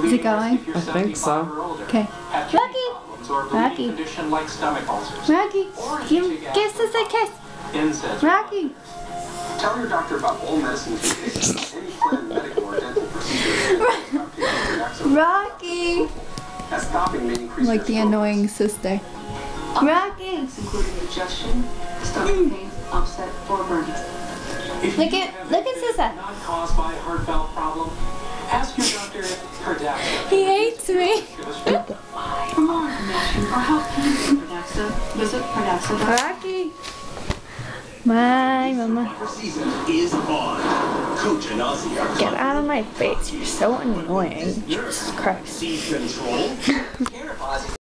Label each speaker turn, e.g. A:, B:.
A: Is it going?
B: I think so.
A: Okay. Rocky! Rocky! Kiss us a kiss! Rocky!
C: Tell your doctor about all medicine conditions, any planned medical or dental procedure.
A: Rocky!
C: As stopping may increase
A: Like the annoying sister. Rocky!
D: Including indigestion, stomach pain, upset, or burning.
A: Look at Sissa.
C: Not caused by a heart valve problem. Ask your doctor if Pradaxa.
A: He hates me.
D: For more information or help pay for Pradaxa, visit Pradaxa.com.
A: Rocky! My mama.
E: Season is on. Coach and Ozzy are
A: Get out of my face. You're so annoying. Jesus Christ.
E: seed control.